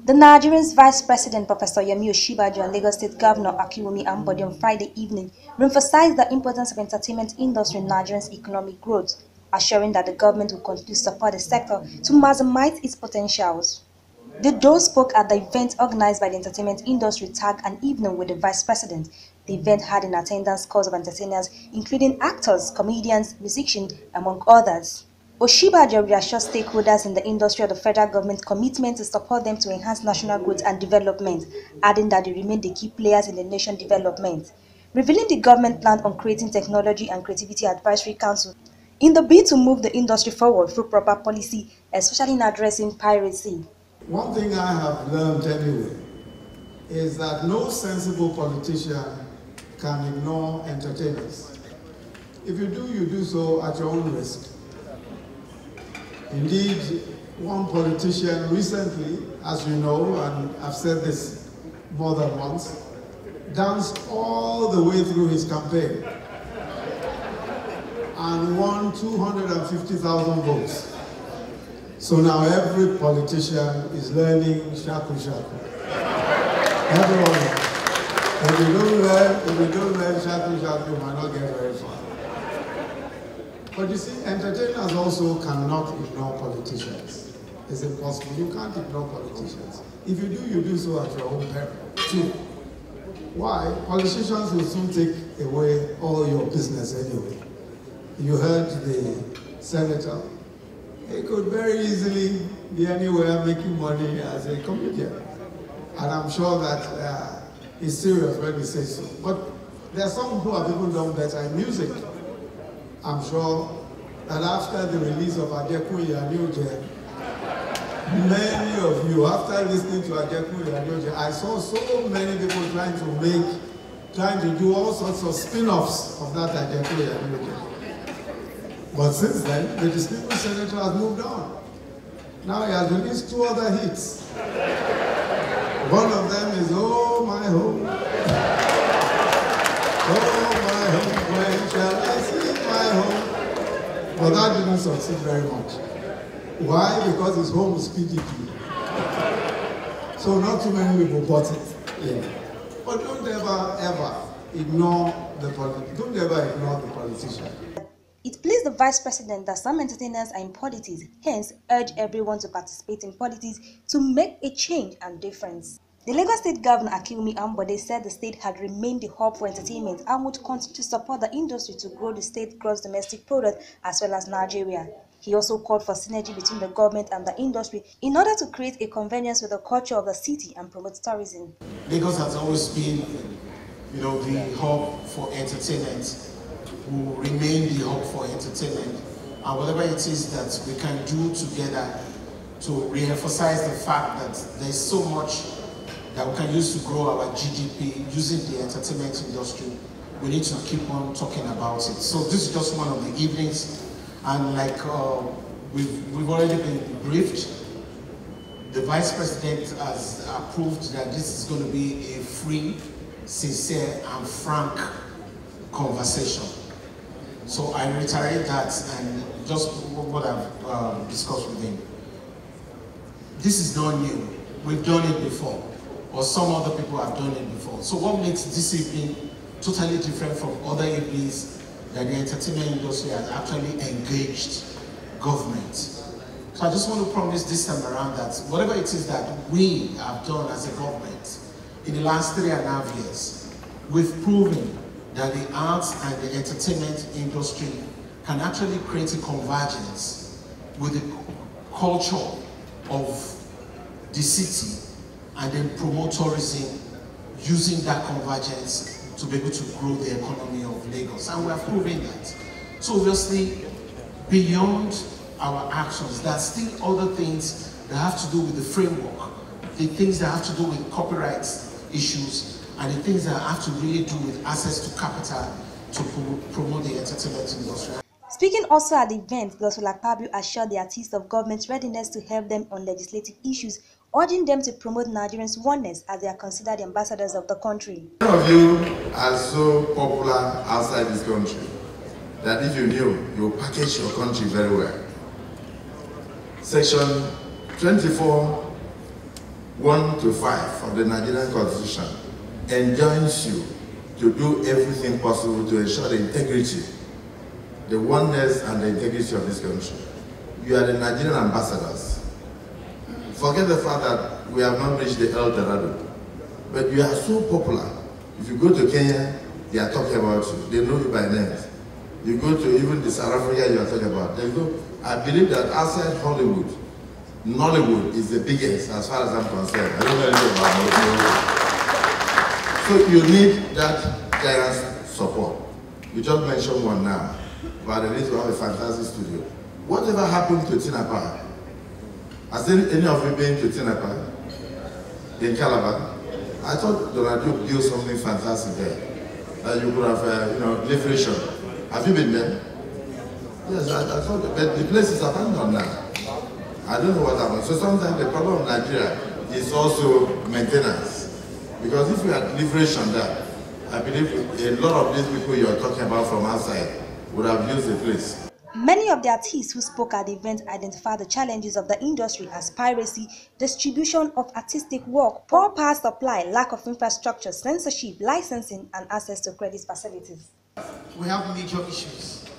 The Nigerian's Vice President Professor Osinbajo and Lagos State Governor Akiwumi Ambode on Friday evening emphasized the importance of entertainment industry in Nigeria's economic growth, assuring that the government will continue to support the sector to maximize its potentials. The duo spoke at the event organized by the entertainment industry tagged An Evening with the Vice President. The event had in attendance scores of entertainers, including actors, comedians, musicians, among others. Osinbajo reassured stakeholders in the industry of the federal government's commitment to support them to enhance national growth and development, adding that they remain the key players in the nation's development. Revealing the government plan on creating Technology and Creativity Advisory Council in the bid to move the industry forward through proper policy, especially in addressing piracy. One thing I have learned anyway is that no sensible politician can ignore entertainers. If you do so at your own risk. Indeed, one politician recently, as you know, and I've said this more than once, danced all the way through his campaign and won 250,000 votes. So now every politician is learning shaku shaku. Everyone. If you don't learn shaku shaku, you might not get very far. But you see, entertainers also cannot ignore politicians. It's impossible. You can't ignore politicians. If you do so at your own peril, too. Why? Politicians will soon take away all your business anyway. You heard the senator. He could very easily be anywhere making money as a comedian. And I'm sure that he's serious when he says so. But there are some who have even done better in music. I'm sure that after the release of Adekunle Anioje, many of you, after listening to Adekunle Anioje, I saw so many people trying to do all sorts of spin-offs of that Adekunle Anioje. But since then, the distinguished senator has moved on. Now he has released 2 other hits. One of them is Oh My Home. Oh my home, when shall I see my home? But that didn't succeed very much. Why? Because his home is PDP. So not too many people bought it. Yeah. But don't ever ignore the politician. It pleased the Vice President that some entertainers are in politics, hence urge everyone to participate in politics to make a change and difference. The Lagos State Governor Akiwumi Ambode said the state had remained the hub for entertainment and would continue to support the industry to grow the state's gross domestic product as well as Nigeria. He also called for synergy between the government and the industry in order to create a convergence with the culture of the city and promote tourism. Lagos has always been, the hub for entertainment, will remain the hub for entertainment, and whatever it is that we can do together to re-emphasize the fact that there's so much that we can use to grow our GDP using the entertainment industry, we need to keep on talking about it. So this is just one of the evenings, and like we've already been briefed, the Vice President has approved that this is going to be a free, sincere and frank conversation. So I reiterate that, and just what I've discussed with him. This is not new. We've done it before, or some other people have done it before. So what makes this evening totally different from other evenings that the entertainment industry has actually engaged government? So I just want to promise this time around that whatever it is that we have done as a government in the last 3.5 years, we've proven that the arts and the entertainment industry can actually create a convergence with the culture of the city and then promote tourism using that convergence to be able to grow the economy of Lagos. And we are proving that. So obviously, beyond our actions, there are still other things that have to do with the framework, the things that have to do with copyright issues, and the things that have to really do with access to capital to promote the entertainment industry. Speaking also at the event, Dr. Lakpabio assured the artists of government's readiness to help them on legislative issues, urging them to promote Nigerians' oneness as they are considered ambassadors of the country. Some of you are so popular outside this country that if you knew, you will package your country very well. Section 24 1 to 5 of the Nigerian Constitution enjoins you to do everything possible to ensure the integrity, the oneness and the integrity of this country. You are the Nigerian ambassadors. Forget the fact that we have not reached the El Dorado, but you are so popular. If you go to Kenya, they are talking about you. They know you by name. You go to even the South Africa you are talking about. I believe that outside Hollywood, Nollywood is the biggest as far as I'm concerned. I don't know anything about Nollywood. So you need that giant support. You just mentioned one now, but they need to have a fantastic studio. Whatever happened to Tinapa? Has any of you been to Tinapa? In Calabar? I thought Donald Duke built something fantastic there. That you could have, liberation. Have you been there? Yes, I thought, but the place is abandoned now. I don't know what happened. So sometimes the problem of Nigeria is also maintenance. Because if you had liberation there, I believe a lot of these people you are talking about from outside would have used the place. Many of the artists who spoke at the event identified the challenges of the industry as piracy, distribution of artistic work, poor power supply, lack of infrastructure, censorship, licensing, and access to credit facilities. We have major issues.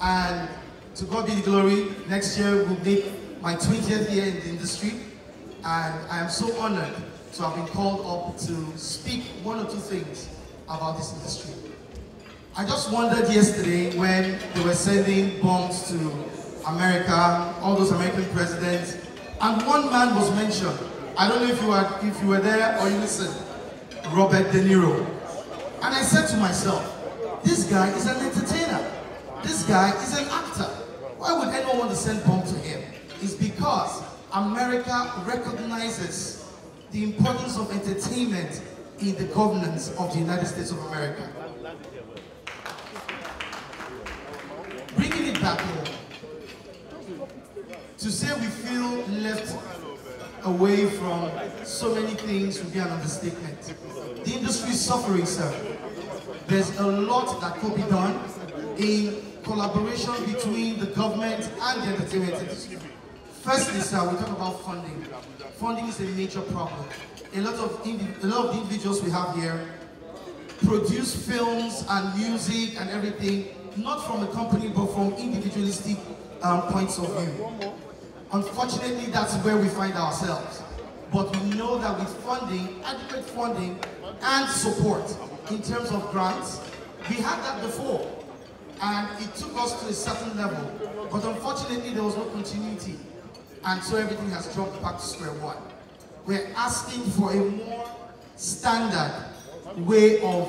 And to God be the glory, next year will make my 20th year in the industry. And I am so honored to have been called up to speak one or two things about this industry. I just wondered yesterday when they were sending bombs to America, all those American presidents, and one man was mentioned. I don't know if you were there or you listened. Robert De Niro. And I said to myself, this guy is an entertainer. This guy is an actor. Why would anyone want to send bomb to him? It's because America recognizes the importance of entertainment in the governance of the United States of America. Bringing it back home, to say we feel left away from so many things would be an understatement. The industry is suffering, sir. There's a lot that could be done in collaboration between the government and the entertainment industry. Firstly, sir, we talk about funding. Funding is a major problem. A lot of the individuals we have here produce films and music and everything, not from a company, but from individualistic points of view. Unfortunately, that's where we find ourselves. But we know that with funding, adequate funding and support in terms of grants, we had that before. And it took us to a certain level. But unfortunately, there was no continuity. And so everything has dropped back to square one. We're asking for a more standard way of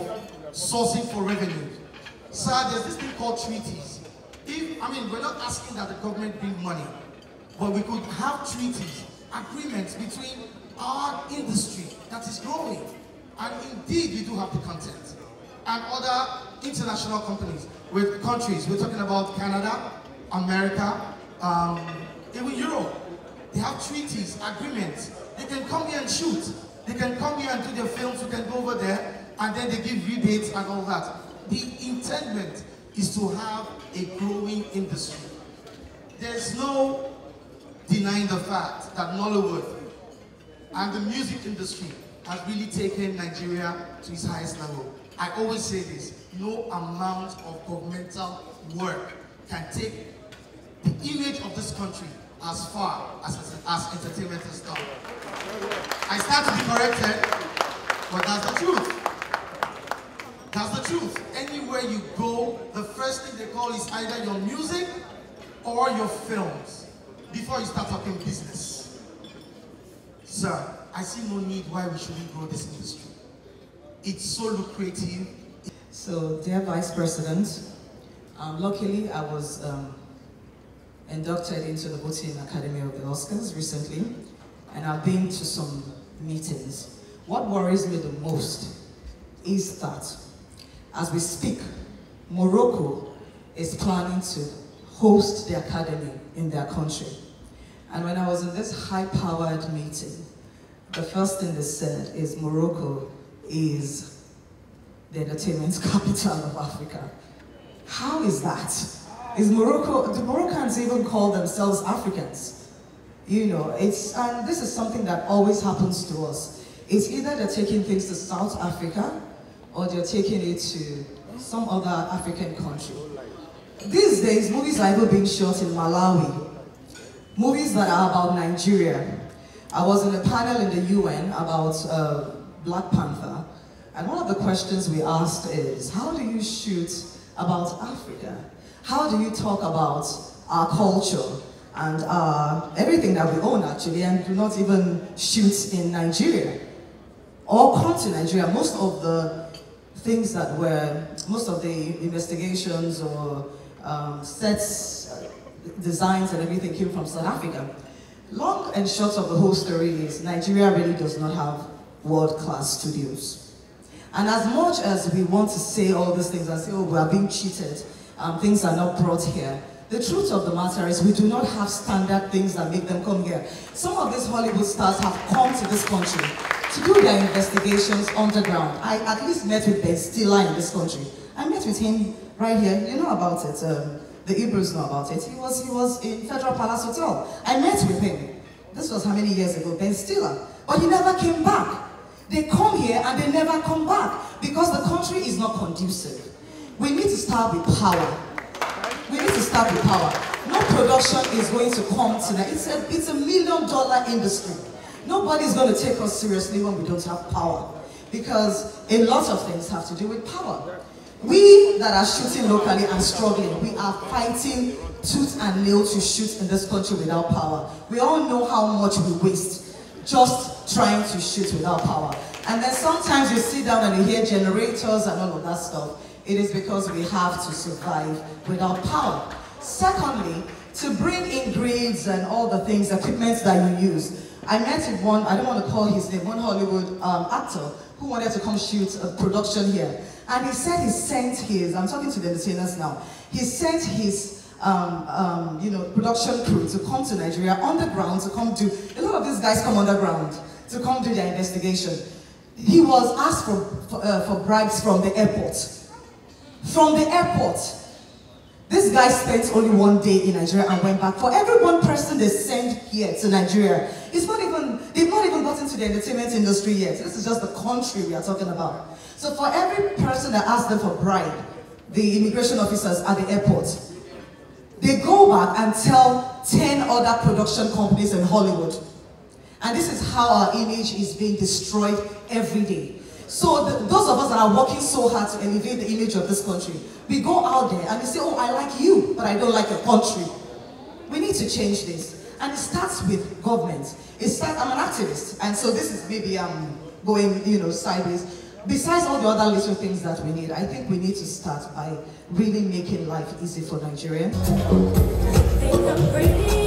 sourcing for revenue. Sir, there's this thing called treaties. We're not asking that the government bring money, but we could have treaties, agreements between our industry that is growing. And indeed, we do have the content. And other international companies, with countries, we're talking about Canada, America, even Europe. They have treaties, agreements. They can come here and shoot. They can come here and do their films. We can go over there, and then they give rebates and all that. The intent is to have a growing industry. There's no denying the fact that Nollywood and the music industry has really taken Nigeria to its highest level. I always say this, no amount of governmental work can take the image of this country as far as entertainment has done. I stand to be corrected, but that's the truth. That's the truth. Anywhere you go, the first thing they call is either your music or your films before you start talking business. Sir, I see no need why we shouldn't grow this industry. It's so lucrative. So, dear Vice President, luckily I was inducted into the Voting Academy of the Oscars recently, and I've been to some meetings. What worries me the most is that as we speak, Morocco is planning to host the academy in their country. And when I was in this high-powered meeting, the first thing they said is Morocco is the entertainment capital of Africa. How is that? Is Morocco, do Moroccans even call themselves Africans? You know, and this is something that always happens to us. It's either they're taking things to South Africa or they're taking it to some other African country. These days, movies are even being shot in Malawi. Movies that are about Nigeria. I was in a panel in the UN about Black Panther, and one of the questions we asked is, how do you shoot about Africa? How do you talk about our culture and everything that we own actually, and do not even shoot in Nigeria or come to Nigeria? Most of the things that were, most of the investigations or sets, designs and everything came from South Africa. Long and short of the whole story is Nigeria really does not have world-class studios. And as much as we want to say all these things and say, oh, we are being cheated, things are not brought here, the truth of the matter is we do not have standard things that make them come here. Some of these Hollywood stars have come to this country to do their investigations underground. I at least met with Ben Stiller in this country. I met with him right here. You know about it. The Hebrews know about it. He was in Federal Palace Hotel. I met with him. This was how many years ago? Ben Stiller. But he never came back. They come here and they never come back because the country is not conducive. We need to start with power. We need to start with power. No production is going to come tonight. It's a $1 million industry. Nobody's going to take us seriously when we don't have power, because a lot of things have to do with power. We that are shooting locally and struggling, we are fighting tooth and nail to shoot in this country without power. We all know how much we waste just trying to shoot without power. And then sometimes you sit down and you hear generators and all of that stuff. It is because we have to survive without power. Secondly, to bring in grids and all the things, equipment that you use. I met with one, I don't want to call his name, one Hollywood actor who wanted to come shoot a production here. And he said he sent his, I'm talking to the entertainers now, he sent his production crew to come to Nigeria underground to come do, a lot of these guys come underground to come do their investigation. He was asked for bribes from the airport. From the airport. This guy spent only one day in Nigeria and went back. For every one person they send here to Nigeria, they've not even gotten to the entertainment industry yet. This is just the country we are talking about. So for every person that asks them for bribe, the immigration officers at the airport, they go back and tell 10 other production companies in Hollywood. And this is how our image is being destroyed every day. So those of us that are working so hard to elevate the image of this country, we go out there and we say, oh, I like you, but I don't like your country. We need to change this. And it starts with government. I'm an activist, and so this is maybe going, sideways. Besides all the other little things that we need, I think we need to start by really making life easy for Nigerians. I think I'm pretty,